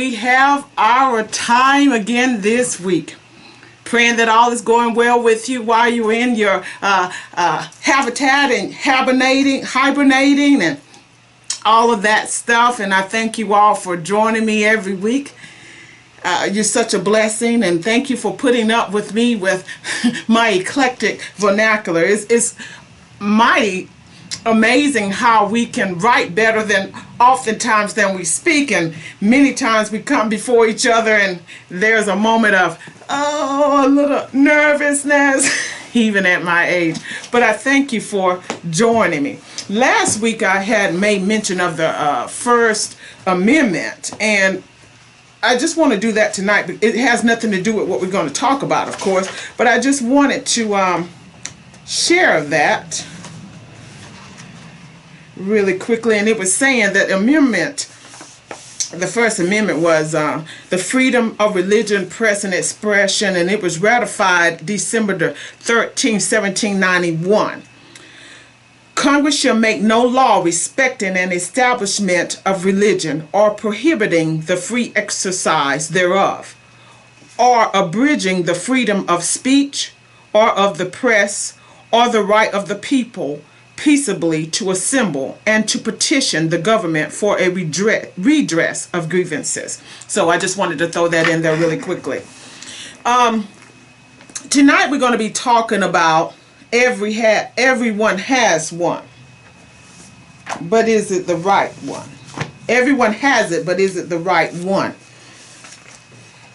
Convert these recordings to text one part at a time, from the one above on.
we have our time again this week. Praying that all is going well with you while you're in your habitat and hibernating and all of that stuff. And I thank you all for joining me every week. You're such a blessing, and thank you for putting up with me with my eclectic vernacular. It's mighty amazing how we can write better than oftentimes than we speak, and many times we come before each other and there's a moment of a little nervousness even at my age. But I thank you for joining me. Last week I had made mention of the First Amendment, and I just want to do that tonight. It has nothing to do with what we're going to talk about, of course, but I just wanted to share that really quickly. And it was saying that the First Amendment was the freedom of religion, press, and expression, and it was ratified December 13, 1791. Congress shall make no law respecting an establishment of religion, or prohibiting the free exercise thereof, or abridging the freedom of speech, or of the press, or the right of the people peaceably to assemble and to petition the government for a redress of grievances. So I just wanted to throw that in there really quickly. Tonight we're going to be talking about everyone has one, but is it the right one? Everyone has it, but is it the right one?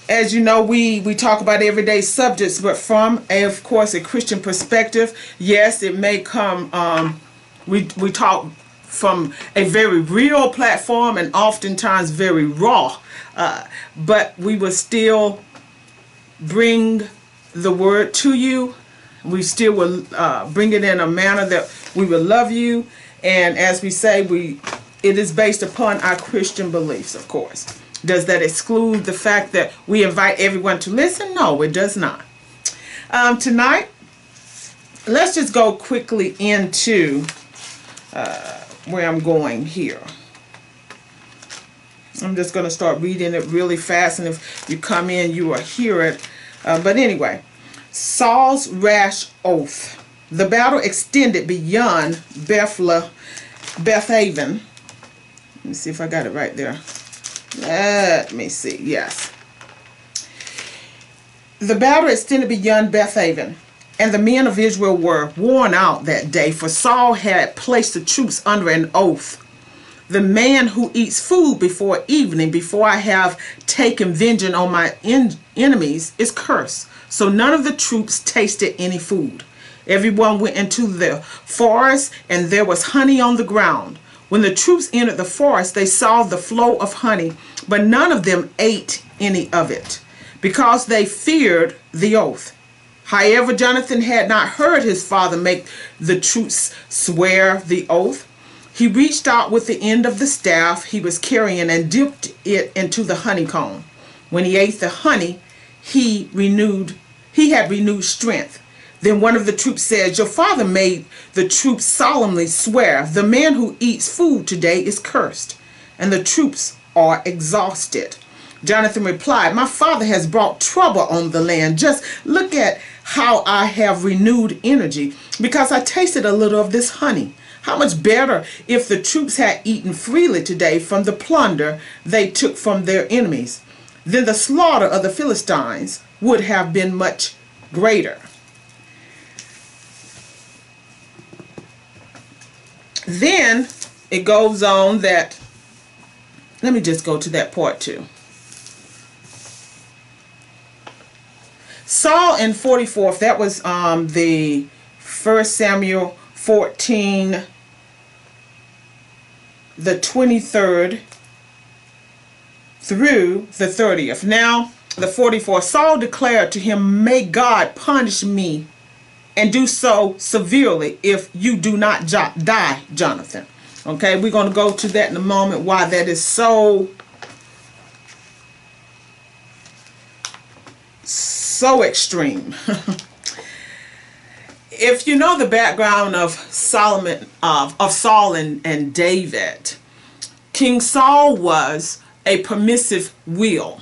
As you know, we talk about everyday subjects, but from, of course, a Christian perspective. Yes, it may come, we talk from a very real platform and oftentimes very raw, but we will still bring the word to you. We still will bring it in a manner that we will love you, and as we say, it is based upon our Christian beliefs, of course. Does that exclude the fact that we invite everyone to listen? No, it does not. Tonight, let's just go quickly into where I'm going here. I'm just going to start reading it really fast, and if you come in, you will hear it. But anyway, Saul's rash oath. The battle extended beyond Bethaven. Let me see if I got it right there. Let me see. Yes. The battle extended beyond Bethaven, and the men of Israel were worn out that day, for Saul had placed the troops under an oath. The man who eats food before evening, before I have taken vengeance on my enemies, is cursed. So none of the troops tasted any food. Everyone went into the forest, and there was honey on the ground. When the troops entered the forest, they saw the flow of honey, but none of them ate any of it, because they feared the oath. However, Jonathan had not heard his father make the troops swear the oath. He reached out with the end of the staff he was carrying and dipped it into the honeycomb. When he ate the honey, he had renewed strength. Then one of the troops said, "Your father made the troops solemnly swear, the man who eats food today is cursed, and the troops are exhausted." Jonathan replied, "My father has brought trouble on the land. Just look at how I have renewed energy, because I tasted a little of this honey. How much better if the troops had eaten freely today from the plunder they took from their enemies. Then the slaughter of the Philistines would have been much greater." Then it goes on that, let me just go to that part too. Saul in 44th, that was the 1 Samuel 14, the 23rd through the 30th. Now, the 44th, Saul declared to him, "May God punish me and do so severely if you do not die, Jonathan." Okay, we're going to go to that in a moment, why that is so extreme. If you know the background of Solomon, of Saul and David, King Saul was a permissive will.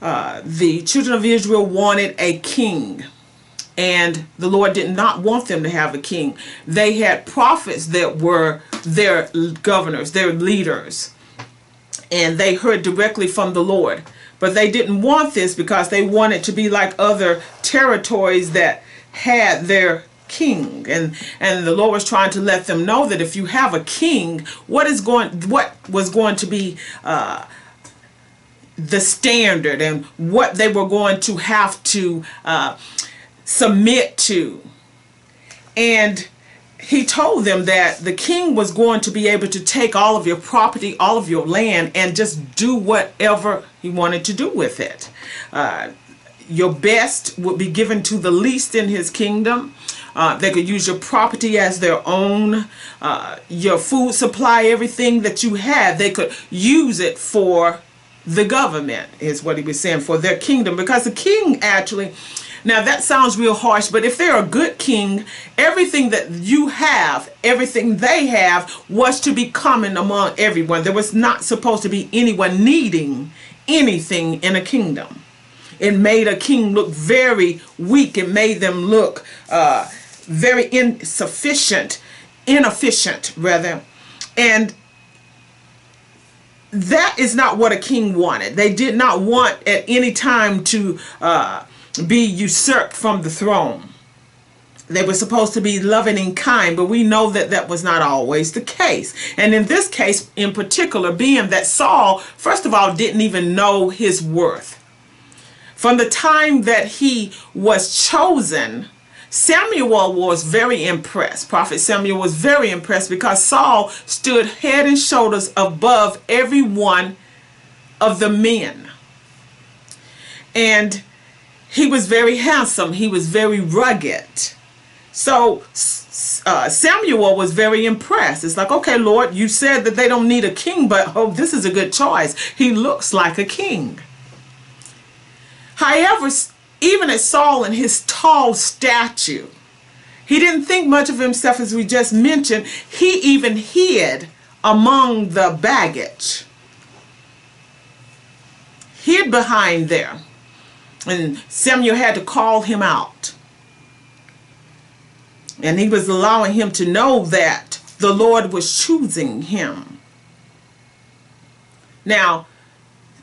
The children of Israel wanted a king, and the Lord did not want them to have a king. They had prophets that were their governors, their leaders, and they heard directly from the Lord. But they didn't want this because they wanted to be like other territories that had their king. And the Lord was trying to let them know that if you have a king, what was going to be the standard, and what they were going to have to submit to. And he told them that the king was going to be able to take all of your property, all of your land, and just do whatever he wanted to do with it. Your best would be given to the least in his kingdom. They could use your property as their own. Your food supply, everything that you had, they could use it for the government, is what he was saying, for their kingdom. Because the king actually, now that sounds real harsh, but if they're a good king, everything that you have, everything they have, was to be common among everyone. There was not supposed to be anyone needing anything in a kingdom. It made a king look very weak. It made them look very inefficient rather. And that is not what a king wanted. They did not want at any time to be usurped from the throne. They were supposed to be loving and kind, but we know that that was not always the case. And in this case in particular, being that Saul, first of all, didn't even know his worth. From the time that he was chosen, Samuel was very impressed. Prophet Samuel was very impressed because Saul stood head and shoulders above every one of the men. And he was very handsome. He was very rugged. So Samuel was very impressed. It's like, okay, Lord, you said that they don't need a king, but oh, this is a good choice. He looks like a king. However, even as Saul in his tall stature, he didn't think much of himself, as we just mentioned. He even hid among the baggage. Hid behind there. And Samuel had to call him out. And he was allowing him to know that the Lord was choosing him. Now,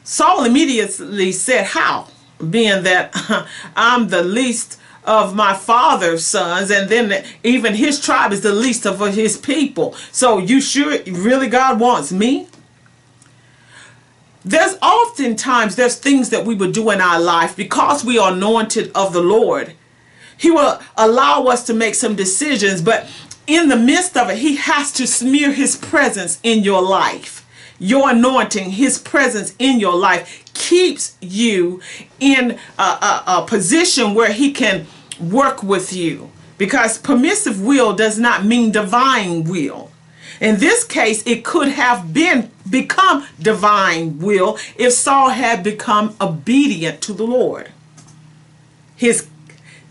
Saul immediately said, how? Being that I'm the least of my father's sons, and then even his tribe is the least of his people. So you sure really God wants me? There's things that we would do in our life because we are anointed of the Lord. He will allow us to make some decisions, but in the midst of it, he has to smear his presence in your life. Your anointing, his presence in your life, keeps you in a position where he can work with you. Because permissive will does not mean divine will. In this case, it could have become divine will if Saul had become obedient to the Lord.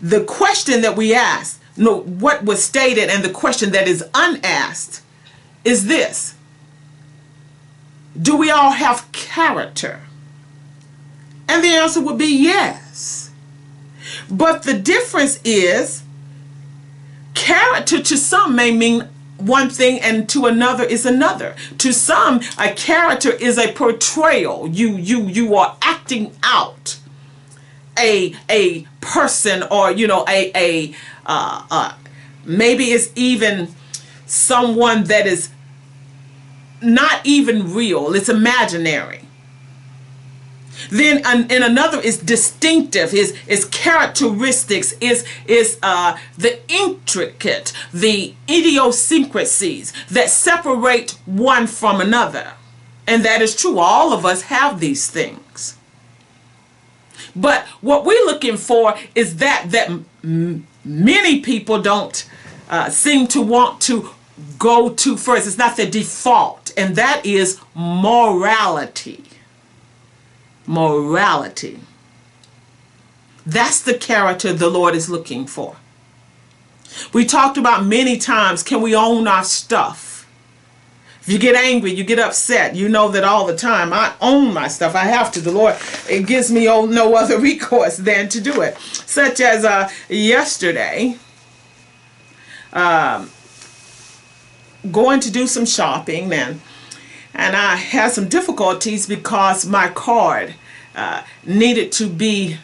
The question that we asked, what was stated, and the question that is unasked is this: do we all have character? And the answer would be yes. But the difference is, character to some may mean one thing and to another is another. To some, a character is a portrayal. You are acting out a person, or maybe it's even someone that is not even real. It's imaginary. Then in another is distinctive, is characteristics, is the intricate, the idiosyncrasies that separate one from another. And that is true. All of us have these things. But what we're looking for is that many people don't seem to want to go to first. It's not the default, and that is morality. Morality. That's the character the Lord is looking for. We talked about many times, can we own our stuff? If you get angry, you get upset, you know that all the time. I own my stuff. I have to. The Lord, it gives me no other recourse than to do it. Such as yesterday, going to do some shopping, and I had some difficulties because my card needed to be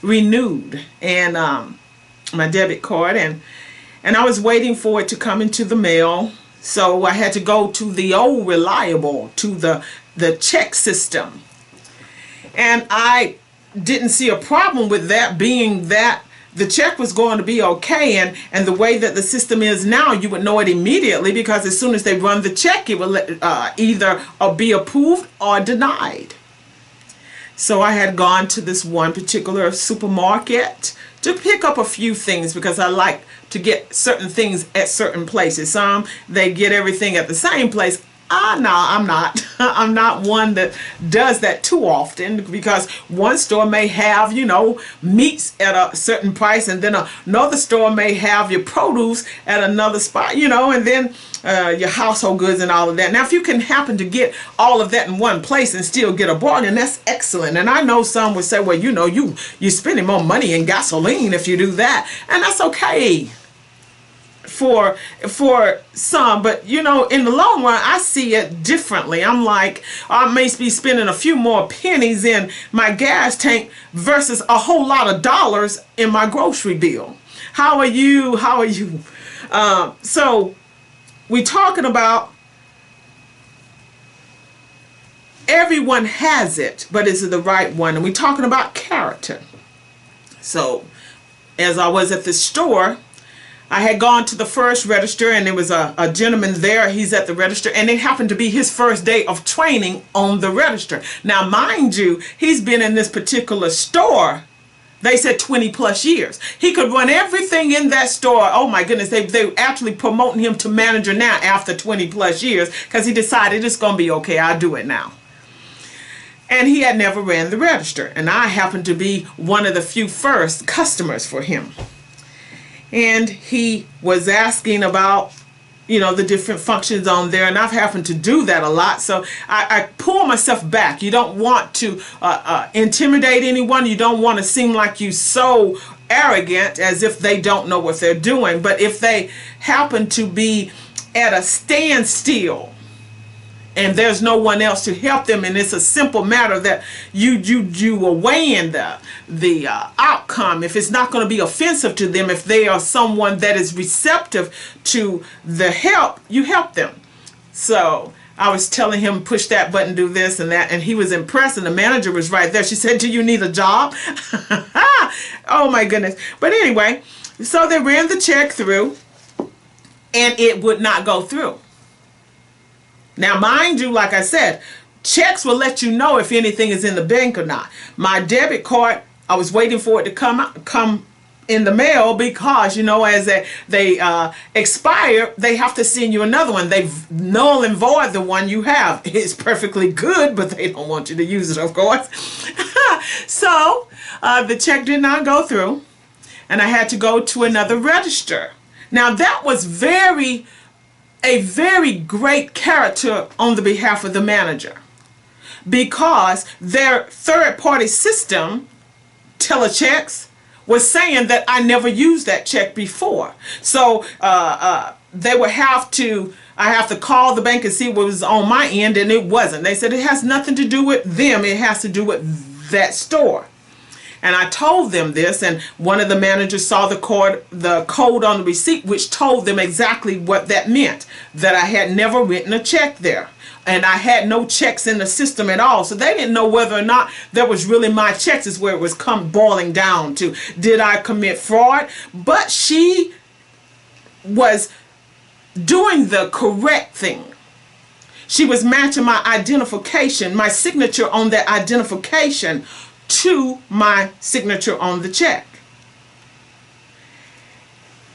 renewed, and my debit card, and I was waiting for it to come into the mail. So I had to go to the old Reliable, to the check system. And I didn't see a problem with that, being that the check was going to be okay. And the way that the system is now, you would know it immediately, because as soon as they run the check, it will either be approved or denied. So I had gone to this one particular supermarket to pick up a few things, because I like to get certain things at certain places. Some, they get everything at the same place. No, I'm not. I'm not one that does that too often, because one store may have, meats at a certain price, and then another store may have your produce at another spot, and then your household goods and all of that. Now, if you can happen to get all of that in one place and still get a bargain, that's excellent. And I know some would say, well, you're spending more money in gasoline if you do that, and that's okay for some, but in the long run, I see it differently. I'm like, I may be spending a few more pennies in my gas tank versus a whole lot of dollars in my grocery bill. How are you? So we're talking about everyone has it, but is it the right one? And we're talking about character. So as I was at the store, I had gone to the first register, and there was a gentleman there. He's at the register, and it happened to be his first day of training on the register. Now, mind you, he's been in this particular store, they said 20 plus years. He could run everything in that store. Oh my goodness, they actually promoting him to manager now after 20 plus years, because he decided it's going to be okay, I'll do it now. And he had never ran the register, and I happened to be one of the few first customers for him. And he was asking about, the different functions on there. And I've happened to do that a lot. So I pull myself back. You don't want to intimidate anyone. You don't want to seem like you're so arrogant as if they don't know what they're doing. But if they happen to be at a standstill, and there's no one else to help them, and it's a simple matter that you are weighing the outcome. If it's not going to be offensive to them, if they are someone that is receptive to the help, you help them. So I was telling him, push that button, do this and that, and he was impressed, and the manager was right there. She said, do you need a job? Oh my goodness. But anyway, so they ran the check through, and it would not go through. Now, mind you, like I said, checks will let you know if anything is in the bank or not. My debit card, I was waiting for it to come in the mail, because, as they expire, they have to send you another one. They null and void the one you have. It's perfectly good, but they don't want you to use it, of course. So the check did not go through, and I had to go to another register. Now, that was a very great character on the behalf of the manager, because their third-party system, Telechecks, was saying that I never used that check before. So they would I have to call the bank and see what was on my end, and it wasn't. They said it has nothing to do with them, it has to do with that store. And I told them this, and one of the managers saw the code on the receipt, which told them exactly what that meant, that I had never written a check there. And I had no checks in the system at all. So they didn't know whether or not that was really my checks, is where it was boiling down to. Did I commit fraud? But she was doing the correct thing. She was matching my identification, my signature on that identification, to my signature on the check.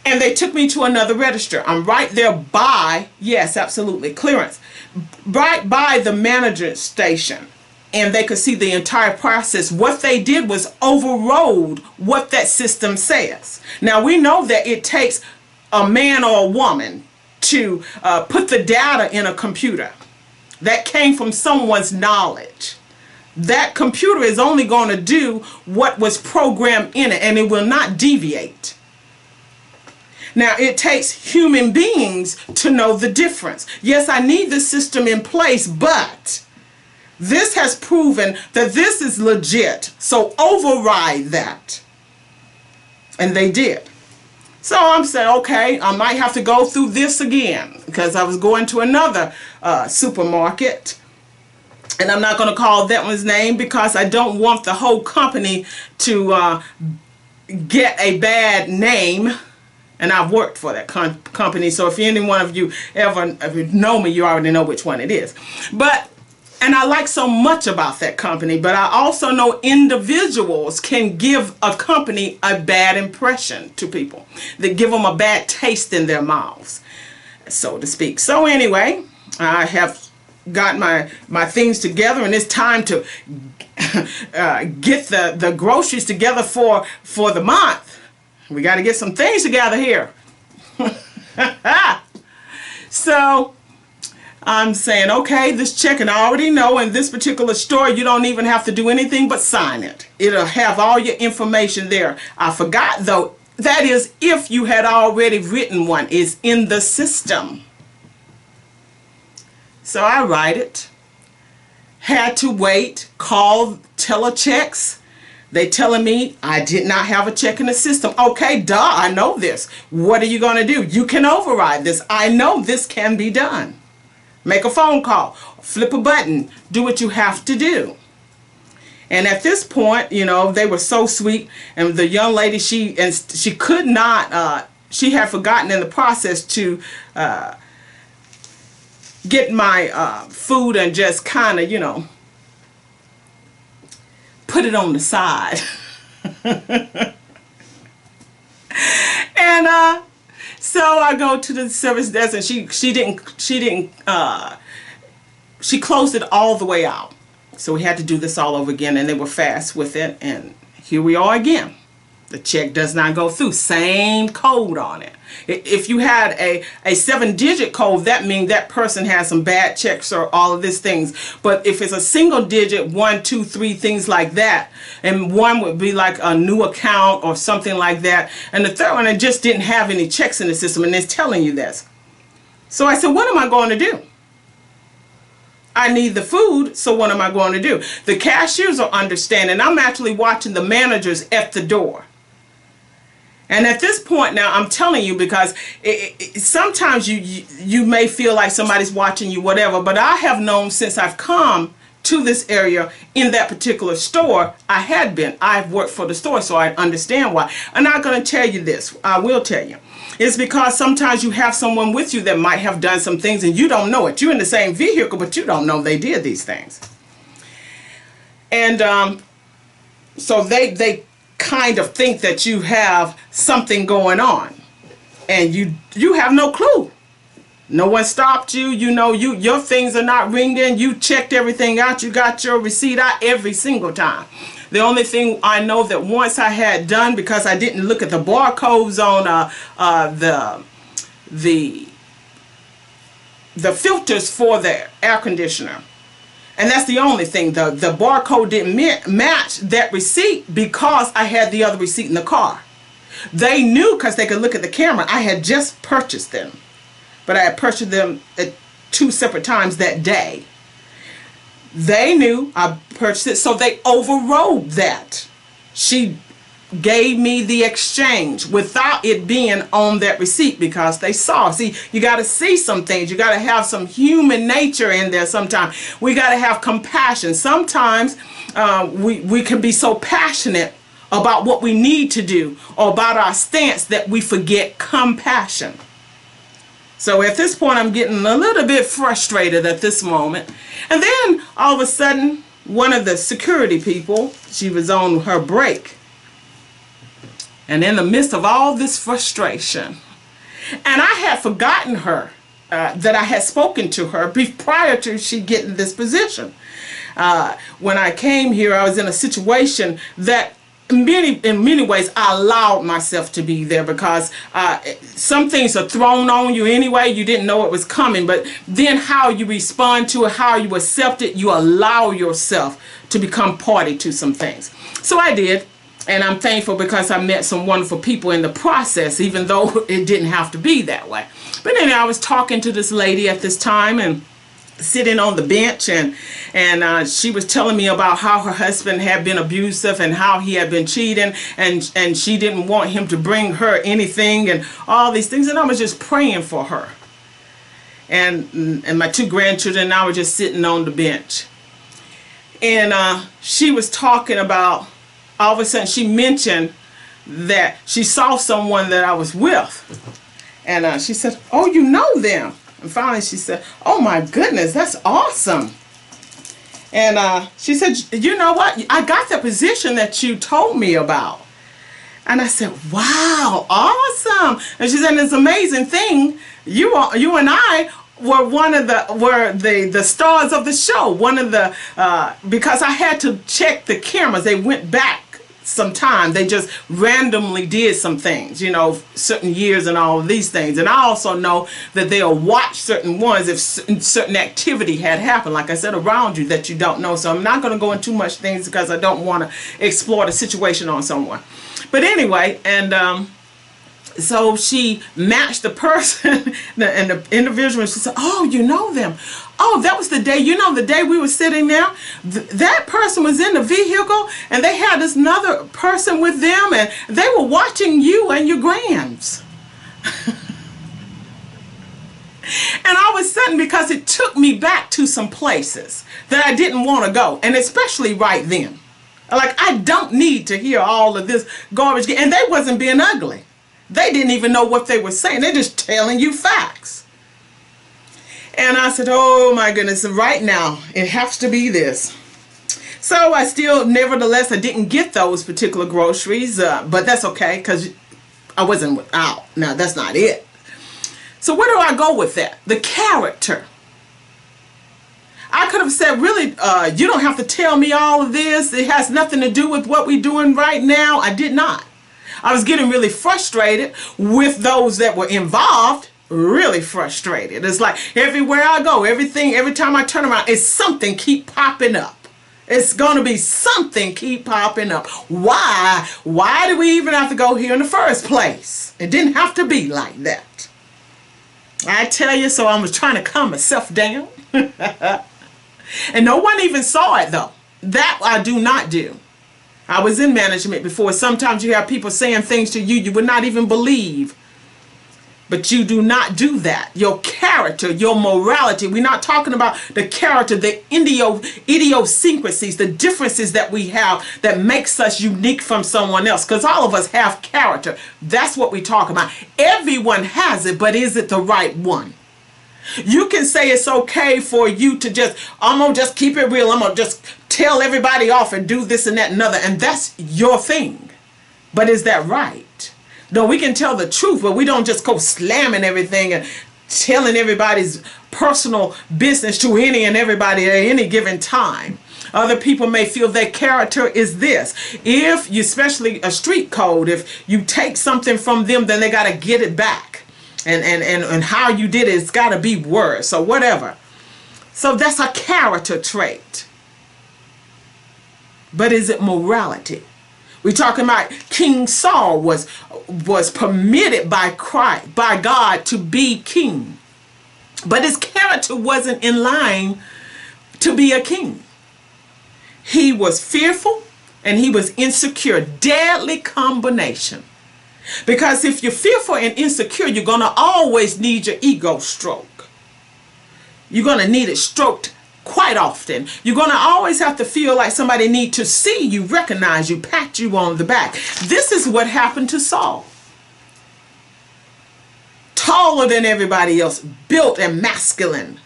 And they took me to another register. I'm right there by, yes, absolutely, clearance, right by the manager's station. And they could see the entire process. What they did was overrode what that system says. Now, we know that it takes a man or a woman to put the data in a computer. That came from someone's knowledge. That computer is only going to do what was programmed in it, and it will not deviate. Now, it takes human beings to know the difference. Yes, I need the system in place, but this has proven that this is legit. So override that. And they did. So I'm saying, okay, I might have to go through this again, because I was going to another supermarket. And I'm not going to call that one's name because I don't want the whole company to get a bad name. And I've worked for that company, so if any one of you ever know me, you already know which one it is. And I like so much about that company, but I also know individuals can give a company a bad impression to people. They give them a bad taste in their mouths, so to speak. So anyway, I have got my things together, and it's time to get the groceries together for the month. We got to get some things together here. So I'm saying, okay, this check, and I already know in this particular store you don't even have to do anything but sign it. It'll have all your information there. I forgot though, that is if you had already written one. It's in the system. So I write it. Had to wait, call Telechecks. They telling me I did not have a check in the system. Okay, duh, I know this. What are you going to do? You can override this. I know this can be done. Make a phone call, flip a button, do what you have to do. And at this point, you know, they were so sweet. And the young lady, she could not, she had forgotten in the process to get my food and just kind of, you know, put it on the side. And so I go to the service desk, and she closed it all the way out. So we had to do this all over again, and they were fast with it, and here we are again. The check does not go through. Same code on it. If you had a 7-digit code, that means that person has some bad checks or all of these things. But if it's a single digit, 1, 2, 3, things like that, and one would be like a new account or something like that, and the third one, it just didn't have any checks in the system, and it's telling you this. So I said, what am I going to do? I need the food, so what am I going to do? The cashiers are understanding. I'm actually watching the managers at the door. And at this point now, I'm telling you, because sometimes you may feel like somebody's watching you, whatever, but I have known since I've come to this area in that particular store, I've worked for the store, so I understand why. I'm not going to tell you this. I will tell you. It's because sometimes you have someone with you that might have done some things and you don't know it. You're in the same vehicle, but you don't know they did these things. And so they kind of think that you have something going on, and you have no clue. No one stopped you. You know, your things are not ringing. You checked everything out. You got your receipt out every single time. The only thing I know that once I had done, because I didn't look at the barcodes on the filters for the air conditioner. And that's the only thing. The barcode didn't match that receipt because I had the other receipt in the car. They knew because they could look at the camera. I had just purchased them. But I had purchased them at 2 separate times that day. They knew I purchased it, so they overrode that. She gave me the exchange without it being on that receipt because they saw. See, you got to see some things. You got to have some human nature in there sometimes. We got to have compassion. Sometimes we can be so passionate about what we need to do or about our stance that we forget compassion. So at this point, I'm getting a little bit frustrated at this moment. And then all of a sudden, one of the security people, she was on her break. And in the midst of all this frustration, and I had forgotten her, that I had spoken to her prior to she getting this position. When I came here, I was in a situation that in many ways, I allowed myself to be there because some things are thrown on you anyway. You didn't know it was coming, but then how you respond to it, how you accept it, you allow yourself to become party to some things. So I did, and I'm thankful because I met some wonderful people in the process, even though it didn't have to be that way. But anyway, I was talking to this lady at this time, and sitting on the bench, and she was telling me about how her husband had been abusive and how he had been cheating, and she didn't want him to bring her anything and all these things, and I was just praying for her. And my 2 grandchildren and I were just sitting on the bench, and she was talking about, all of a sudden she mentioned that she saw someone that I was with, and she said, "Oh, you know them?" And finally she said, "Oh my goodness, that's awesome." And she said, "You know what? I got the position that you told me about." And I said, "Wow, awesome." And she said, "It's an amazing thing. You and I were the stars of the show. One of the because I had to check the cameras. They went back some time. They just randomly did some things, you know, certain years and all of these things. And I also know that they'll watch certain ones if certain activity had happened, like I said, around you that you don't know. So I'm not going to go into too much things because I don't want to explore the situation on someone. But anyway, and so she matched the person and the individual, and she said, "Oh, you know them. Oh, that was the day, you know, the day we were sitting there, that person was in the vehicle and they had this another person with them and they were watching you and your grands." And all of a sudden, because it took me back to some places that I didn't want to go, and especially right then. Like, I don't need to hear all of this garbage, and they wasn't being ugly. They didn't even know what they were saying. They're just telling you facts. And I said, "Oh my goodness, right now it has to be this." So I still, nevertheless, I didn't get those particular groceries, but that's okay because I wasn't out. Now, that's not it. So where do I go with that? The character. I could have said, really, you don't have to tell me all of this. It has nothing to do with what we're doing right now. I did not. I was getting really frustrated with those that were involved, really frustrated. It's like everywhere I go, every time I turn around, it's something keep popping up. It's going to be something keep popping up. Why? Why do we even have to go here in the first place? It didn't have to be like that. I tell you, so I was trying to calm myself down. And no one even saw it, though. That I do not do. I was in management before. Sometimes you have people saying things to you would not even believe. But you do not do that. Your character, your morality. We're not talking about the character, the idiosyncrasies, the differences that we have that makes us unique from someone else. Because all of us have character. That's what we talk about. Everyone has it, but is it the right one? You can say it's okay for you to just, I'm going to just keep it real. I'm going to just tell everybody off and do this and that and other. And that's your thing. But is that right? No, we can tell the truth, but we don't just go slamming everything and telling everybody's personal business to any and everybody at any given time. Other people may feel their character is this. If you, especially a street code, if you take something from them, then they got to get it back. And how you did it, it's got to be worse or whatever. So that's a character trait. But is it morality? We're talking about King Saul was permitted by God to be king. But his character wasn't in line to be a king. He was fearful and he was insecure. Deadly combination. Because if you're fearful and insecure, you're going to always need your ego stroke. You're going to need it stroked quite often. You're going to always have to feel like somebody need to see you, recognize you, pat you on the back. This is what happened to Saul. Taller than everybody else, built and masculine,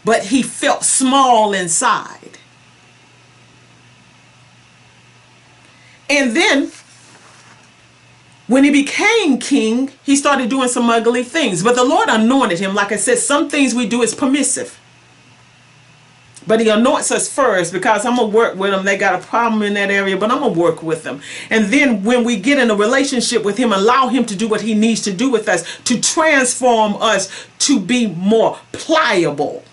but he felt small inside. And then when he became king, he started doing some ugly things. But the Lord anointed him. Like I said, some things we do is permissive. But he anoints us first because I'm going to work with them. They got a problem in that area, but I'm going to work with them. And then when we get in a relationship with him, allow him to do what he needs to do with us to transform us to be more pliable,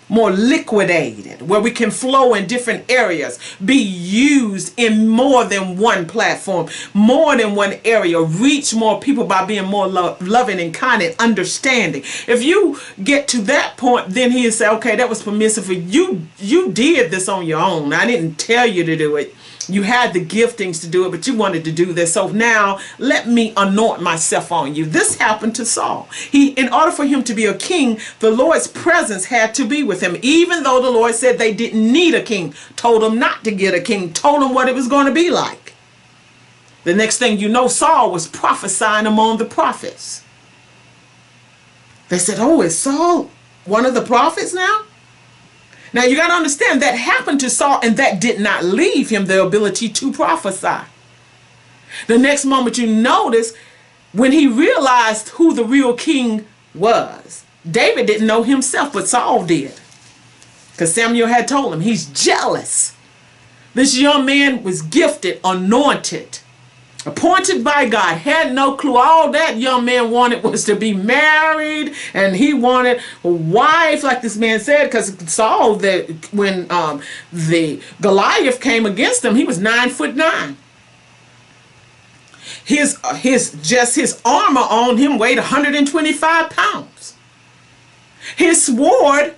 more liquidated, where we can flow in different areas, be used in more than one platform, more than one area, reach more people by being more loving and kind and understanding. If you get to that point, then he'll say, okay, that was permissive for you. You did this on your own. I didn't tell you to do it. You had the giftings to do it, but you wanted to do this. So now let me anoint myself on you. This happened to Saul. In order for him to be a king, the Lord's presence had to be with him. Even though the Lord said they didn't need a king, told them not to get a king, told them what it was going to be like. The next thing you know, Saul was prophesying among the prophets. They said, oh, is Saul one of the prophets now? Now, you got to understand that happened to Saul, and that did not leave him the ability to prophesy. The next moment you notice, when he realized who the real king was, David didn't know himself, but Saul did. Because Samuel had told him he's jealous. This young man was gifted, anointed, appointed by God, had no clue. All that young man wanted was to be married, and he wanted a wife, like this man said, because Saul, when the Goliath came against him, he was 9'9". His armor on him weighed 125 pounds. His sword,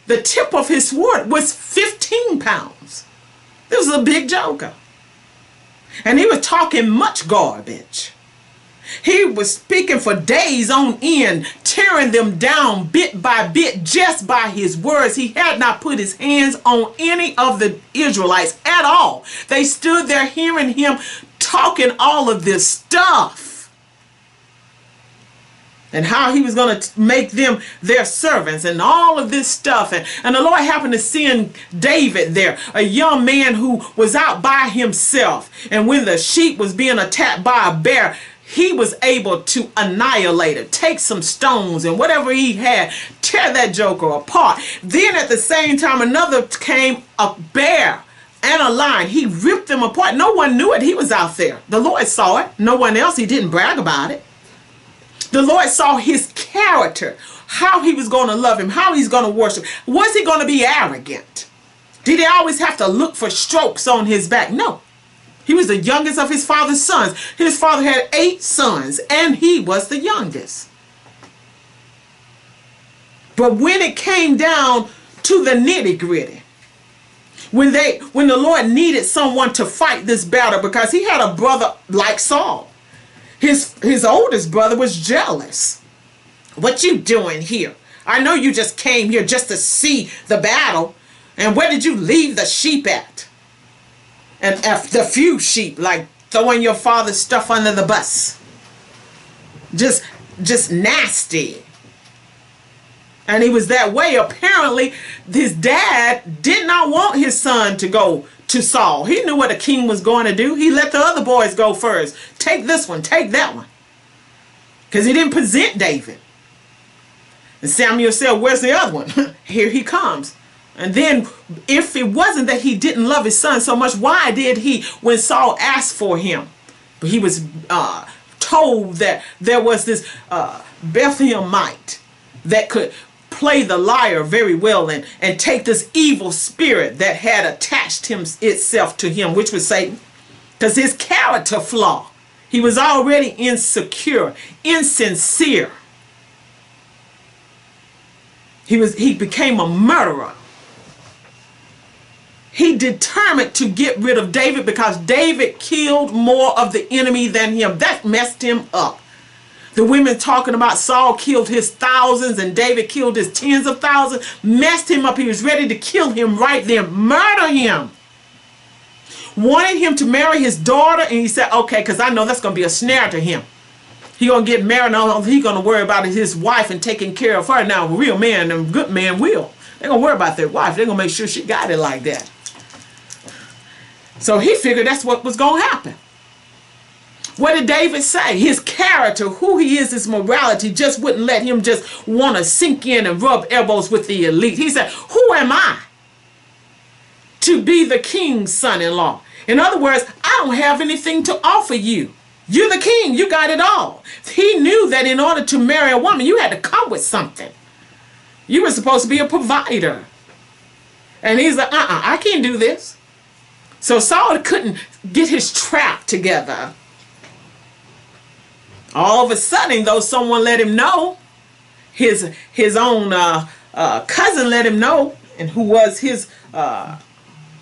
the tip of his sword was 15 pounds. This was a big joker. And he was talking much garbage. He was speaking for days on end, tearing them down bit by bit just by his words. He had not put his hands on any of the Israelites at all. They stood there hearing him talking all of this stuff. And how he was going to make them their servants and all of this stuff. And the Lord happened to send David there, a young man who was out by himself. And when the sheep was being attacked by a bear, he was able to annihilate it, take some stones and whatever he had, tear that joker apart. Then at the same time, another came, a bear and a lion. He ripped them apart. No one knew it. He was out there. The Lord saw it. No one else. He didn't brag about it. The Lord saw his character, how he was going to love him, how he's going to worship. Was he going to be arrogant? Did he always have to look for strokes on his back? No. He was the youngest of his father's sons. His father had 8 sons, and he was the youngest. But when it came down to the nitty-gritty, when the Lord needed someone to fight this battle, because he had a brother like Saul. His oldest brother was jealous. What you doing here? I know you just came here just to see the battle. And where did you leave the sheep at? And the few sheep, like throwing your father's stuff under the bus. Just nasty. And he was that way. Apparently, his dad did not want his son to go to Saul. He knew what a king was going to do. He let the other boys go first. Take this one, take that one. Because he didn't present David. And Samuel said, where's the other one? Here he comes. And then if it wasn't that he didn't love his son so much, why did he, when Saul asked for him, he was told that there was this Bethlehemite that could play the lyre very well and take this evil spirit that had attached itself to him, which was Satan, because his character flaw. He was already insecure, insincere. He became a murderer. He determined to get rid of David because David killed more of the enemy than him. That messed him up. The women talking about Saul killed his thousands and David killed his tens of thousands, messed him up. He was ready to kill him right there, murder him. Wanted him to marry his daughter, and he said, okay, because I know that's going to be a snare to him. He's going to get married, and he's going to worry about his wife and taking care of her. Now, a real man and a good man will. They're going to worry about their wife. They're going to make sure she got it like that. So he figured that's what was going to happen. What did David say? His character, who he is, his morality just wouldn't let him just want to sink in and rub elbows with the elite. He said, who am I to be the king's son-in-law? In other words, I don't have anything to offer you. You're the king. You got it all. He knew that in order to marry a woman, you had to come with something. You were supposed to be a provider. And he's like, I can't do this. So Saul couldn't get his trap together. All of a sudden, though, someone let him know, his own cousin let him know, and who was his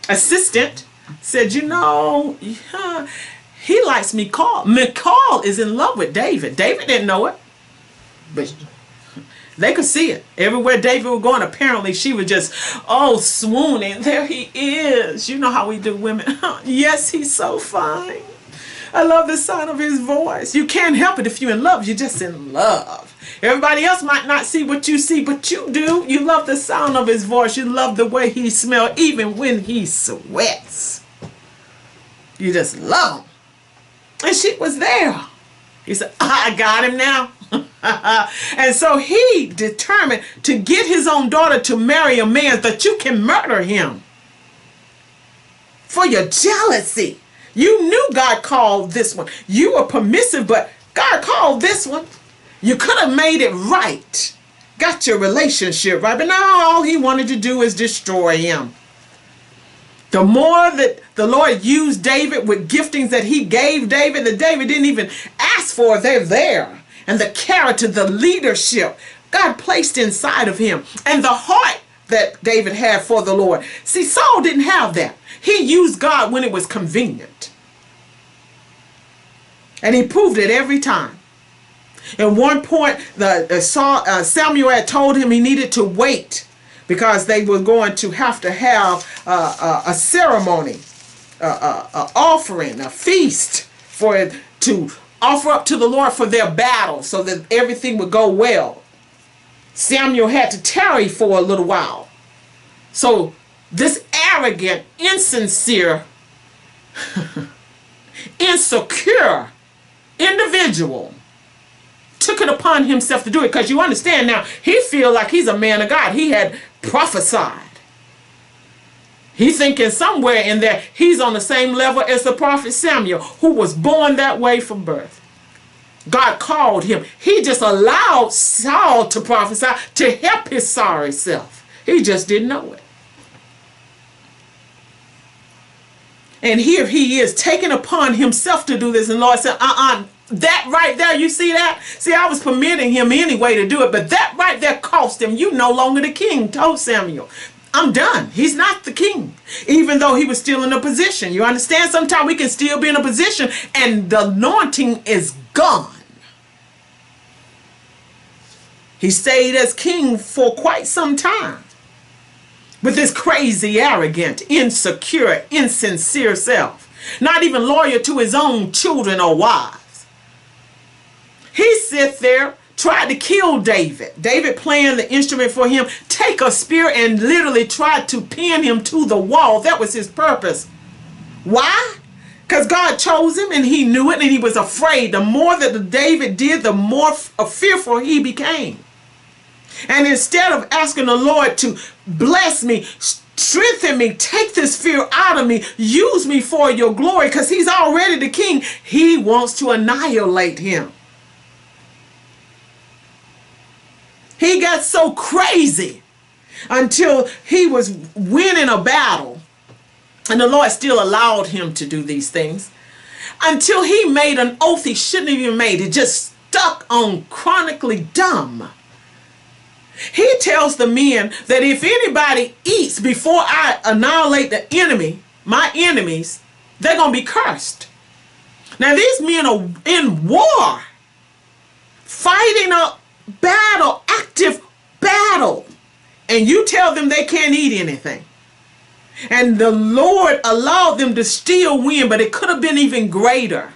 assistant, said, you know, he likes Michal. Michal is in love with David. David didn't know it, but they could see it. Everywhere David was going, apparently she was just, oh, swooning. There he is. You know how we do women. Yes, he's so fine. I love the sound of his voice. You can't help it if you're in love. You're just in love. Everybody else might not see what you see, but you do. You love the sound of his voice. You love the way he smells, even when he sweats. You just love him. And she was there. He said, I got him now. And so he determined to get his own daughter to marry a man that you can murder him for your jealousy. You knew God called this one. You were permissive, but God called this one. You could have made it right. Got your relationship right. But now all he wanted to do is destroy him. The more that the Lord used David with giftings that he gave David, that David didn't even ask for, they're there. And the character, the leadership, God placed inside of him. And the heart that David had for the Lord. See, Saul didn't have that. He used God when it was convenient. And he proved it every time. At one point, Samuel had told him he needed to wait because they were going to have a ceremony, an offering, a feast for it to offer up to the Lord for their battle so that everything would go well. Samuel had to tarry for a little while. So this arrogant, insincere, insecure individual took it upon himself to do it, because you understand now, he feel like he's a man of God. He had prophesied. He's thinking somewhere in there he's on the same level as the prophet Samuel, who was born that way from birth. God called him. He just allowed Saul to prophesy to help his sorry self. He just didn't know it. And here he is taking upon himself to do this. And Lord said, that right there, you see that? See, I was permitting him anyway to do it, but that right there cost him. You no longer the king, told Samuel. I'm done. He's not the king, even though he was still in a position. You understand? Sometimes we can still be in a position and the anointing is gone. He stayed as king for quite some time with this crazy, arrogant, insecure, insincere self, not even loyal to his own children or wives. He sat there, tried to kill David. David playing the instrument for him, take a spear and literally tried to pin him to the wall. That was his purpose. Why? Because God chose him and he knew it and he was afraid. The more that David did, the more fearful he became. And instead of asking the Lord to bless me, strengthen me, take this fear out of me, use me for your glory, because he's already the king, he wants to annihilate him. He got so crazy until he was winning a battle. And the Lord still allowed him to do these things. Until he made an oath he shouldn't have even made. It just stuck on chronically dumb. He tells the men that if anybody eats before I annihilate the enemy, my enemies, they're going to be cursed. Now these men are in war, fighting a battle, active battle, and you tell them they can't eat anything. And the Lord allowed them to still win, but it could have been even greater.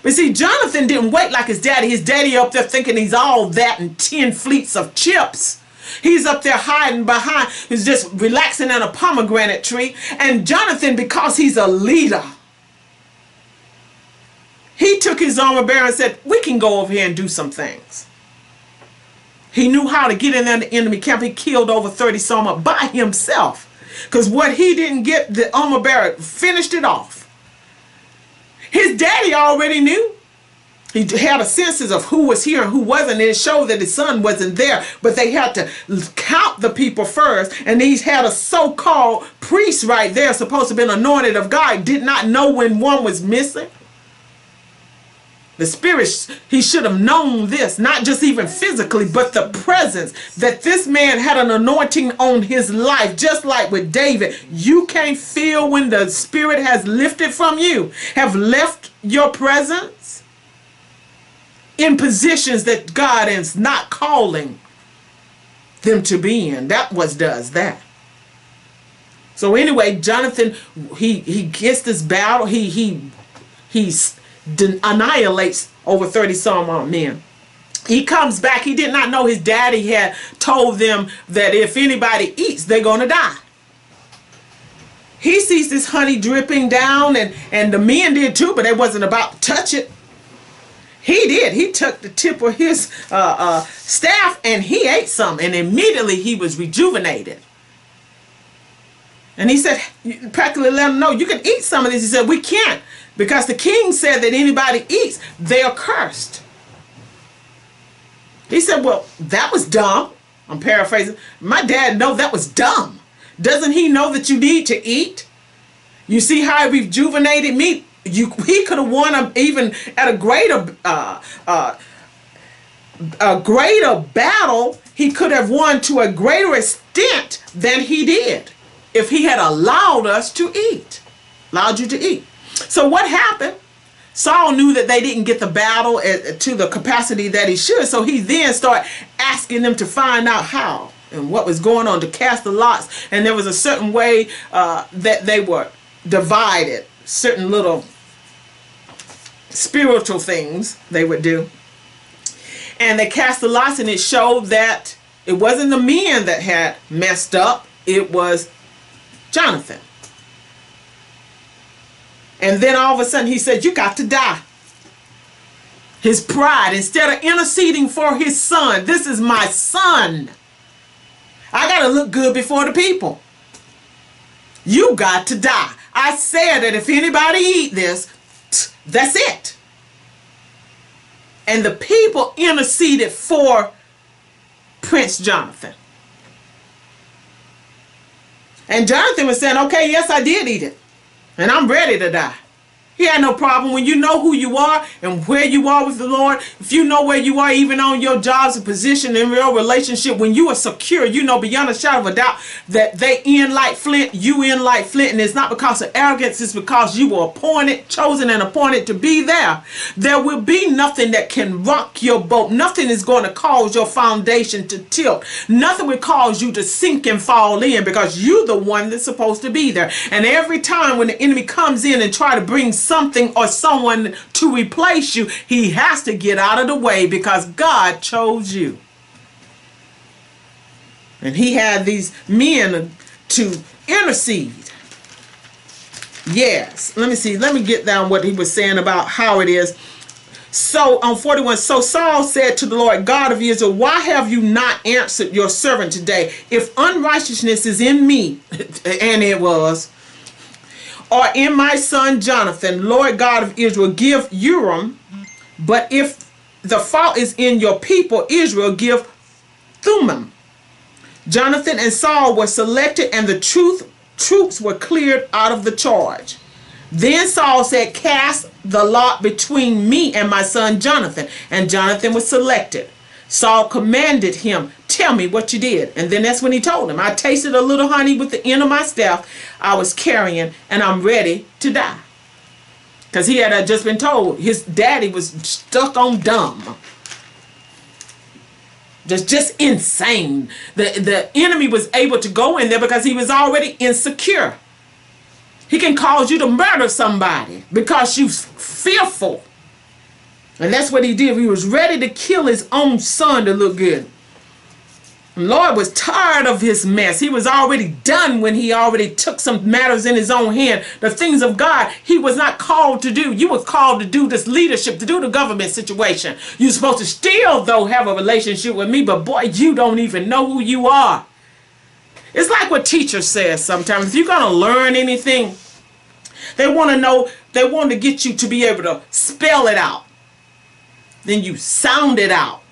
But see, Jonathan didn't wait like his daddy. His daddy up there thinking he's all that and 10 fleets of chips. He's up there hiding behind, he's just relaxing in a pomegranate tree. And Jonathan, because he's a leader, He took his armor bearer and said, we can go over here and do some things. He knew how to get in there, the enemy camp. He killed over 30 some by himself. Because what he didn't get, the armor bearer finished it off. His daddy already knew. He had a sense of who was here and who wasn't. And it showed that his son wasn't there. But they had to count the people first. And he had a so-called priest right there, supposed to have been anointed of God, did not know when one was missing. The Spirit, he should have known this, not just even physically, but the presence, that this man had an anointing on his life, just like with David. You can't feel when the Spirit has lifted from you, have left your presence in positions that God is not calling them to be in. That does that. So anyway, Jonathan, he gets this battle. He's annihilates over 30 some men. He comes back. He did not know his daddy had told them that if anybody eats, they're going to die. He sees this honey dripping down, and the men did too, but they wasn't about to touch it. He did. He took the tip of his staff and he ate some, and immediately he was rejuvenated. And he said, practically let him know, you can eat some of this. He said, we can't. Because the king said that anybody eats, they are cursed. He said, well, that was dumb. I'm paraphrasing. My dad knows that was dumb. Doesn't he know that you need to eat? You see how he rejuvenated me? He could have won even at a greater battle. He could have won to a greater extent than he did if he had allowed us to eat. Allowed you to eat. So what happened? Saul knew that they didn't get the battle to the capacity that he should. So he then started asking them to find out how and what was going on, to cast the lots. And there was a certain way that they were divided, certain little spiritual things they would do. And they cast the lots, and it showed that it wasn't the men that had messed up. It was Jonathan. And then all of a sudden he said, you got to die. His pride, instead of interceding for his son, this is my son. I got to look good before the people. You got to die. I said that if anybody eat this, that's it. And the people interceded for Prince Jonathan. And Jonathan was saying, okay, yes, I did eat it. And I'm ready to die. He had no problem. When you know who you are and where you are with the Lord, if you know where you are, even on your jobs and position in your relationship, when you are secure, you know beyond a shadow of a doubt that they in like flint, you in like flint. And it's not because of arrogance, it's because you were appointed, chosen and appointed to be there. There will be nothing that can rock your boat. Nothing is going to cause your foundation to tilt. Nothing will cause you to sink and fall in, because you're the one that's supposed to be there. And every time when the enemy comes in and try to bring something or someone to replace you, he has to get out of the way, because God chose you. And he had these men to intercede. Yes, let me see. Let me get down what he was saying about how it is. So on 41, so Saul said to the Lord God of Israel, why have you not answered your servant today? If unrighteousness is in me, and it was, or in my son Jonathan, Lord God of Israel, give Urim. But if the fault is in your people Israel, give Thummim. Jonathan and Saul were selected, and the troops were cleared out of the charge. Then Saul said, cast the lot between me and my son Jonathan. And Jonathan was selected. Saul commanded him, tell me what you did. And then that's when he told him, I tasted a little honey with the end of my staff I was carrying, and I'm ready to die. Because he had just been told his daddy was stuck on dumb. Just insane. The enemy was able to go in there because he was already insecure. He can cause you to murder somebody because you're fearful. And that's what he did. He was ready to kill his own son to look good. Lord was tired of his mess. He was already done when he already took some matters in his own hand. The things of God, he was not called to do. You were called to do this leadership, to do the government situation. You're supposed to still, though, have a relationship with me, but boy, you don't even know who you are. It's like what teacher says sometimes. If you're going to learn anything, they want to know, they want to get you to be able to spell it out. Then you sound it out.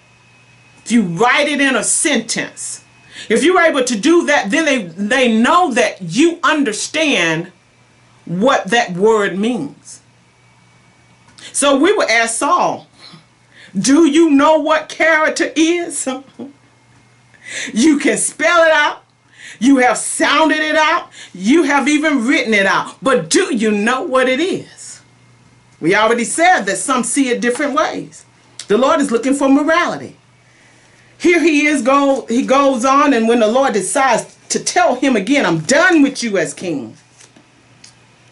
If you write it in a sentence, if you're able to do that, then they know that you understand what that word means. So we would ask Saul, do you know what character is? You can spell it out. You have sounded it out. You have even written it out. But do you know what it is? We already said that some see it different ways. The Lord is looking for morality. Here he is, he goes on, and when the Lord decides to tell him again, I'm done with you as king.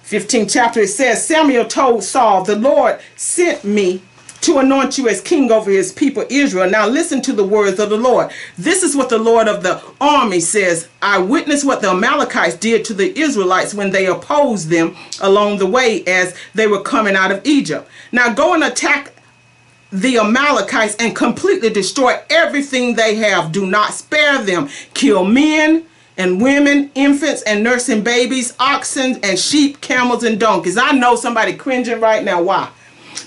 15th chapter, it says, Samuel told Saul, the Lord sent me to anoint you as king over his people Israel. Now listen to the words of the Lord. This is what the Lord of the army says. I witnessed what the Amalekites did to the Israelites when they opposed them along the way as they were coming out of Egypt. Now go and attack the Amalekites and completely destroy everything they have. Do not spare them. Kill men and women, infants and nursing babies, oxen and sheep, camels and donkeys. I know somebody cringing right now. Why?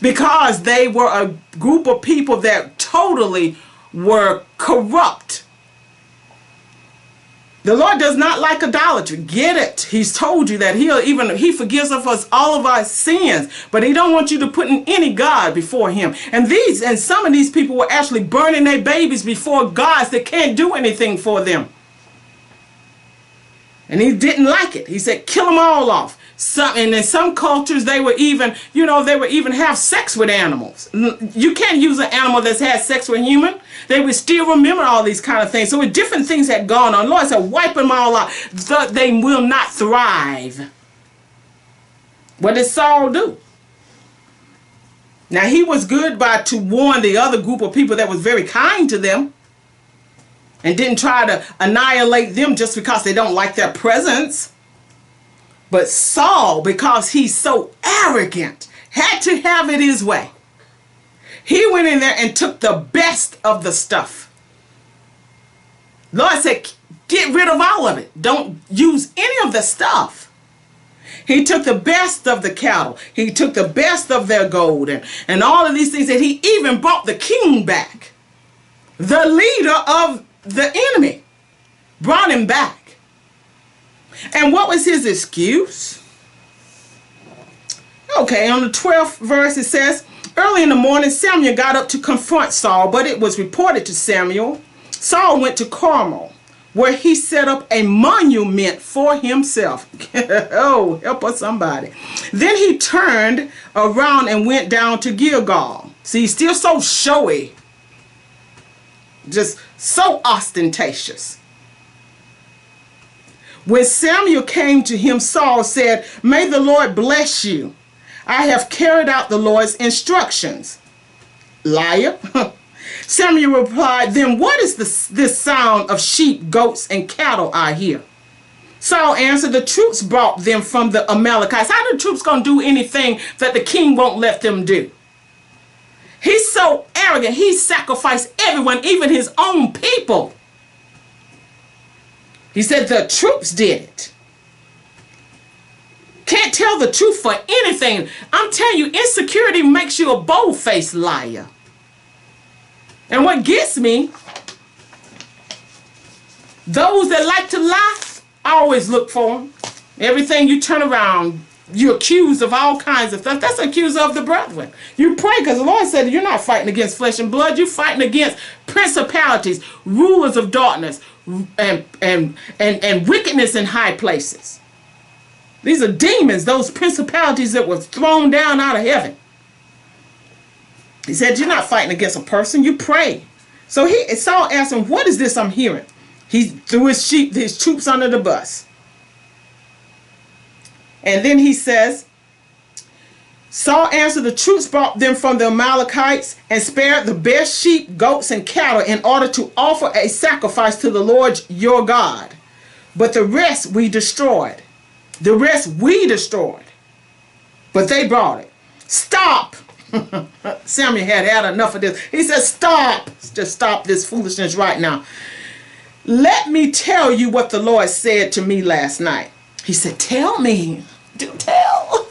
Because they were a group of people that totally were corrupt. The Lord does not like idolatry. Get it. He's told you that he forgives us all of our sins, but he don't want you to put in any God before him. And some of these people were actually burning their babies before gods that can't do anything for them. And he didn't like it. He said, kill them all off. And in some cultures, they were even have sex with animals. You can't use an animal that's had sex with a human. They would still remember all these kind of things. So different things had gone on. Lord said, wipe them all out. They will not thrive. What did Saul do? Now, he was good to warn the other group of people that was very kind to them and didn't try to annihilate them just because they don't like their presence. But Saul, because he's so arrogant, had to have it his way. He went in there and took the best of the stuff. Lord said, get rid of all of it. Don't use any of the stuff. He took the best of the cattle. He took the best of their gold and all of these things. And he even brought the king back. The leader of the enemy brought him back. And what was his excuse? Okay, on the 12th verse it says, early in the morning Samuel got up to confront Saul, but it was reported to Samuel. Saul went to Carmel, where he set up a monument for himself. Oh, help us somebody. Then he turned around and went down to Gilgal. See, he's still so showy. Just so ostentatious. When Samuel came to him, Saul said, may the Lord bless you. I have carried out the Lord's instructions. Liar. Samuel replied, then what is this sound of sheep, goats, and cattle I hear? Saul answered, the troops brought them from the Amalekites. How are the troops going to do anything that the king won't let them do? He's so arrogant. He sacrificed everyone, even his own people. He said the troops did it. Can't tell the truth for anything. I'm telling you, insecurity makes you a bold-faced liar. And what gets me, those that like to lie, I always look for them. Everything you turn around, you're accused of all kinds of stuff. That's accused of the brethren. You pray because the Lord said you're not fighting against flesh and blood. You're fighting against principalities, rulers of darkness, and wickedness in high places. These are demons, those principalities that were thrown down out of heaven. He said, you're not fighting against a person, you pray. So Saul asked him, what is this I'm hearing? He threw his troops under the bus. And then he says, Saul answered, the troops brought them from the Amalekites and spared the best sheep, goats, and cattle in order to offer a sacrifice to the Lord your God. But the rest we destroyed. The rest we destroyed. But they brought it. Stop. Samuel had enough of this. He said, stop. Just stop this foolishness right now. Let me tell you what the Lord said to me last night. He said, tell me. Do tell.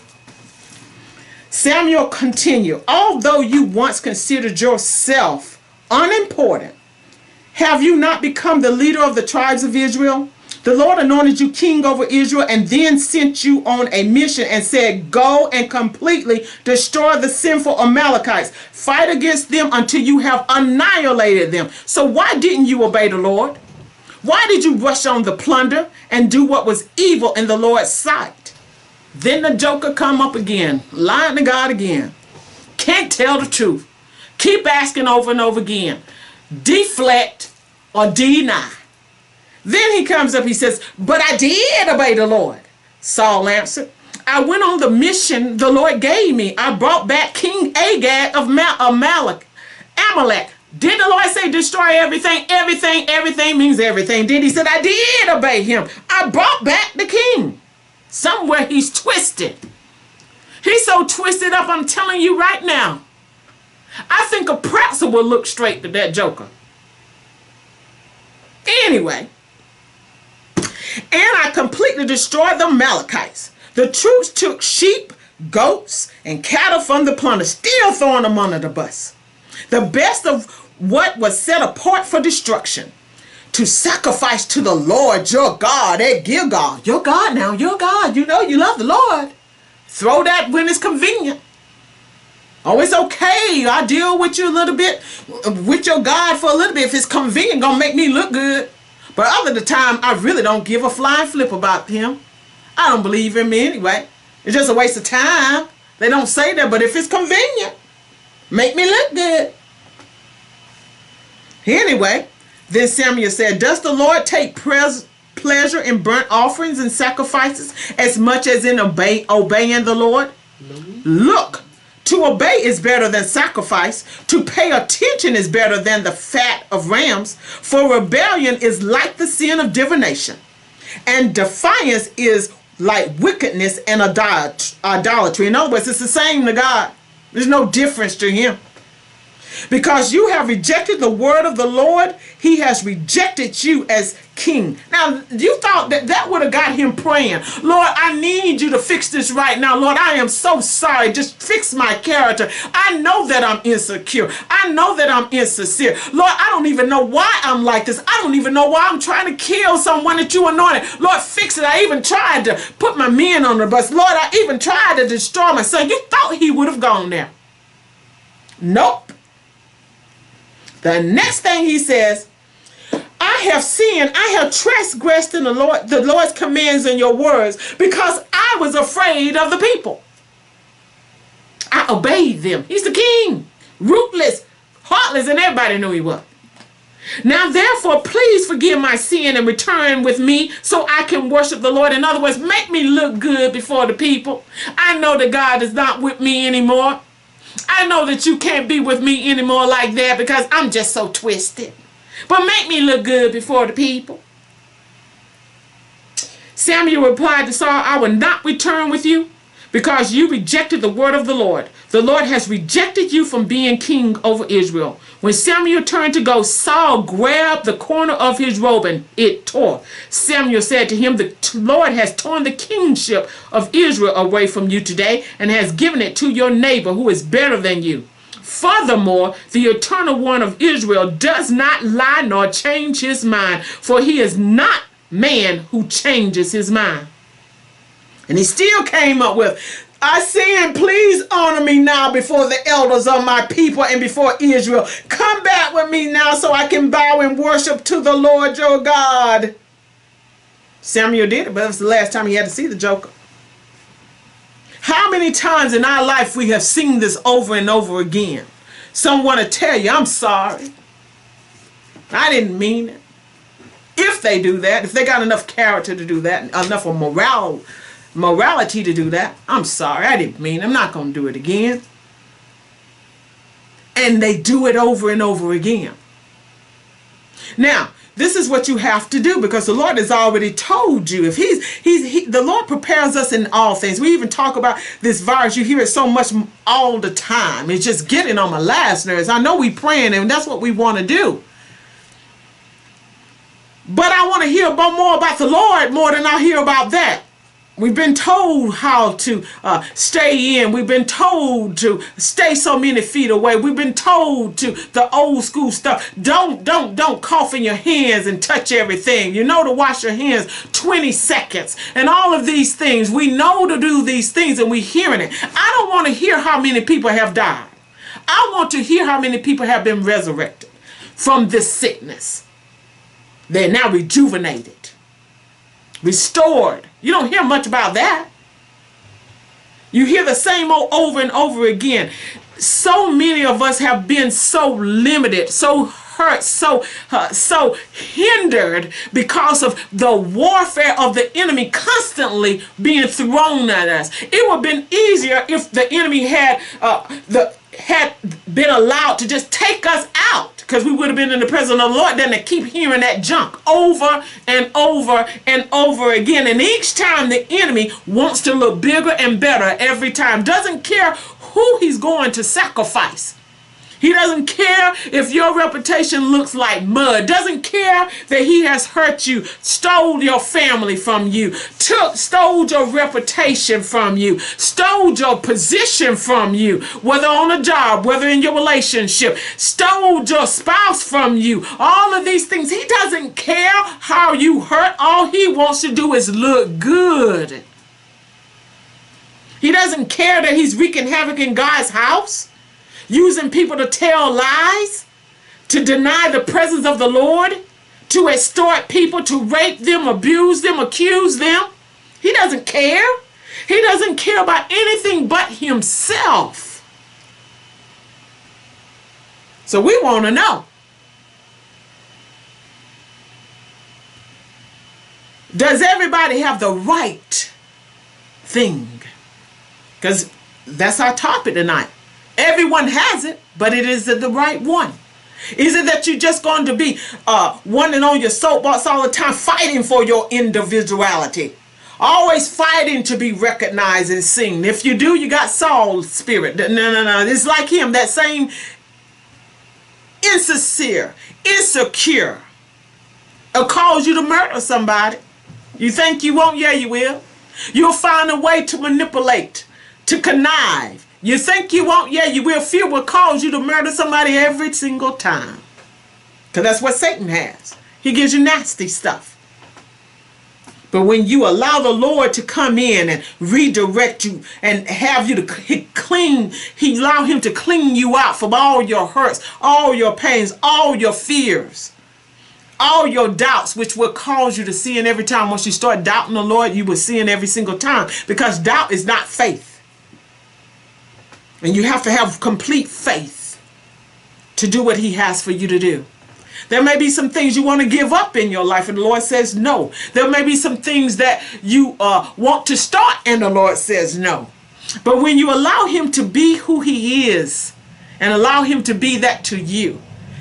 Samuel continued, although you once considered yourself unimportant, have you not become the leader of the tribes of Israel? The Lord anointed you king over Israel and then sent you on a mission and said, go and completely destroy the sinful Amalekites. Fight against them until you have annihilated them. So why didn't you obey the Lord? Why did you rush on the plunder and do what was evil in the Lord's sight? Then the joker come up again, lying to God again. Can't tell the truth. Keep asking over and over again. Deflect or deny. Then he comes up, he says, but I did obey the Lord. Saul answered, I went on the mission the Lord gave me. I brought back King Agag of Amalek. Did the Lord say destroy everything? Everything means everything. Then he said, I did obey him. I brought back the king. Somewhere he's twisted. He's so twisted up, I'm telling you right now. I think a pretzel will look straight to that joker. Anyway. And I completely destroyed the Amalekites. The troops took sheep, goats, and cattle from the plunder, still throwing them under the bus. The best of what was set apart for destruction, to sacrifice to the Lord your God at Gilgal. Your God now, your God. You know you love the Lord. Throw that when it's convenient. Oh, it's okay. I deal with you a little bit, with your God for a little bit. If it's convenient, gonna make me look good. But other the time, I really don't give a flying flip about him. I don't believe him anyway. It's just a waste of time. They don't say that, but if it's convenient, make me look good. Anyway, then Samuel said, does the Lord take pleasure in burnt offerings and sacrifices as much as in obeying the Lord? Look, to obey is better than sacrifice. To pay attention is better than the fat of rams. For rebellion is like the sin of divination, and defiance is like wickedness and idolatry. In other words, it's the same to God. There's no difference to him. Because you have rejected the word of the Lord, he has rejected you as king. Now, you thought that that would have got him praying. Lord, I need you to fix this right now. Lord, I am so sorry. Just fix my character. I know that I'm insecure. I know that I'm insincere. Lord, I don't even know why I'm like this. I don't even know why I'm trying to kill someone that you anointed. Lord, fix it. I even tried to put my men on the bus. Lord, I even tried to destroy my son. You thought he would have gone there. Nope. The next thing he says, I have sinned, I have transgressed in the Lord's commands and your words, because I was afraid of the people. I obeyed them. He's the king, ruthless, heartless, and everybody knew he was. Now therefore, please forgive my sin and return with me so I can worship the Lord. In other words, make me look good before the people. I know that God is not with me anymore. I know that you can't be with me anymore like that because I'm just so twisted. But make me look good before the people. Samuel replied to Saul, I will not return with you because you rejected the word of the Lord. The Lord has rejected you from being king over Israel. When Samuel turned to go, Saul grabbed the corner of his robe and it tore. Samuel said to him, the Lord has torn the kingship of Israel away from you today and has given it to your neighbor who is better than you. Furthermore, the eternal one of Israel does not lie nor change his mind, for he is not man who changes his mind. And he still came up with, I sin, please honor me now before the elders of my people and before Israel. Come back with me now so I can bow and worship to the Lord your God. Samuel did it, but it was the last time he had to see the joker. How many times in our life we have seen this over and over again? Someone to tell you, I'm sorry. I didn't mean it. If they do that, if they got enough character to do that, enough of morale, morality to do that. I'm sorry, I didn't mean, I'm not going to do it again. And they do it over and over again. Now, this is what you have to do, because the Lord has already told you. If the Lord prepares us in all things. We even talk about this virus. You hear it so much all the time. It's just getting on my last nerves. I know we praying, and that's what we want to do. But I want to hear more about the Lord more than I hear about that. We've been told how to stay in. We've been told to stay so many feet away. We've been told to the old school stuff. Don't cough in your hands and touch everything. You know to wash your hands 20 seconds. And all of these things. We know to do these things, and we're hearing it. I don't want to hear how many people have died. I want to hear how many people have been resurrected from this sickness. They're now rejuvenated, restored. You don't hear much about that. You hear the same old over and over again. So many of us have been so limited, so hurt, so hindered because of the warfare of the enemy constantly being thrown at us. It would have been easier if the enemy had been allowed to just take us out, because we would have been in the presence of the Lord, than to keep hearing that junk over and over and over again. And each time the enemy wants to look bigger and better every time. Doesn't care who he's going to sacrifice. He doesn't care if your reputation looks like mud. Doesn't care that he has hurt you, stole your family from you, stole your reputation from you, stole your position from you, whether on a job, whether in your relationship, stole your spouse from you. All of these things. He doesn't care how you hurt. All he wants to do is look good. He doesn't care that he's wreaking havoc in God's house, using people to tell lies, to deny the presence of the Lord, to extort people, to rape them, abuse them, accuse them. He doesn't care. He doesn't care about anything but himself. So we want to know, does everybody have the right thing? Because that's our topic tonight. Everyone has it, but it is the right one. Is it that you're just going to be wanting on your soapbox all the time, fighting for your individuality? Always fighting to be recognized and seen. If you do, you got Saul's spirit. No. It's like him, that same insincere, insecure. It'll cause you to murder somebody. You think you won't? Yeah, you will. You'll find a way to manipulate, to connive. You think you won't? Yeah, you will. Fear will cause you to murder somebody every single time. Because that's what Satan has. He gives you nasty stuff. But when you allow the Lord to come in and redirect you and have you to clean, He allow Him to clean you out from all your hurts, all your pains, all your fears, all your doubts, which will cause you to sin every time. Once you start doubting the Lord, you will sin every single time, because doubt is not faith. And you have to have complete faith to do what He has for you to do. There may be some things you want to give up in your life, and the Lord says no. There may be some things that you want to start, and the Lord says no. But when you allow Him to be who He is, and allow Him to be that to you,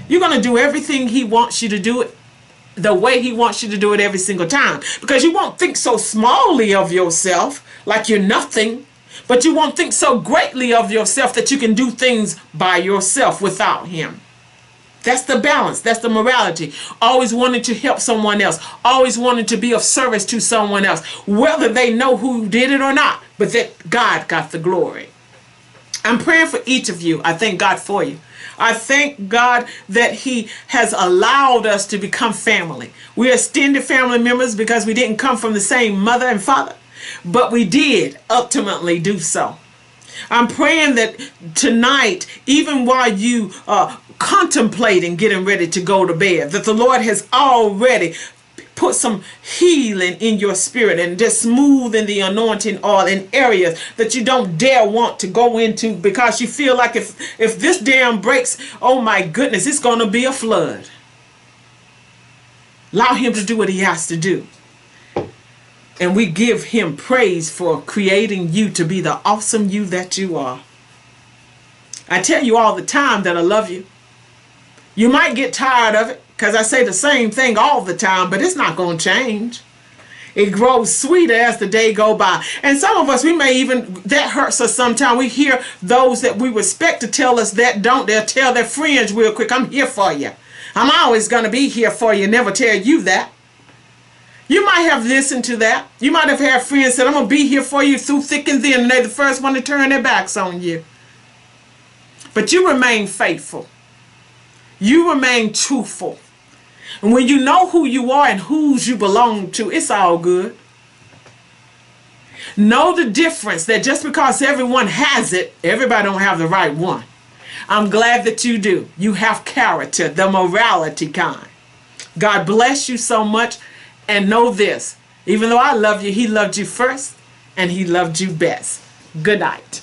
you're going to do everything He wants you to do it the way He wants you to do it every single time. Because you won't think so smallly of yourself, like you're nothing. But you won't think so greatly of yourself that you can do things by yourself without Him. That's the balance. That's the morality. Always wanting to help someone else. Always wanting to be of service to someone else. Whether they know who did it or not. But that God got the glory. I'm praying for each of you. I thank God for you. I thank God that He has allowed us to become family. We're extended family members because we didn't come from the same mother and father. But we did ultimately do so. I'm praying that tonight, even while you contemplating getting ready to go to bed, that the Lord has already put some healing in your spirit and just smoothing the anointing oil in areas that you don't dare want to go into, because you feel like if this dam breaks, oh my goodness, it's going to be a flood. Allow Him to do what He has to do. And we give him praise for creating you to be the awesome you that you are. I tell you all the time that I love you. You might get tired of it because I say the same thing all the time, but it's not going to change. It grows sweeter as the day go by. And some of us, we may even, that hurts us sometimes. We hear those that we respect to tell us that don't. They'll tell their friends real quick, I'm here for you. I'm always going to be here for you. Never tell you that. You might have listened to that. You might have had friends that I'm going to be here for you through thick and thin, and they're the first one to turn their backs on you. But you remain faithful. You remain truthful. And when you know who you are and whose you belong to, it's all good. Know the difference that just because everyone has it, everybody don't have the right one. I'm glad that you do. You have character, the morality kind. God bless you so much. And know this, even though I love you, he loved you first and he loved you best. Good night.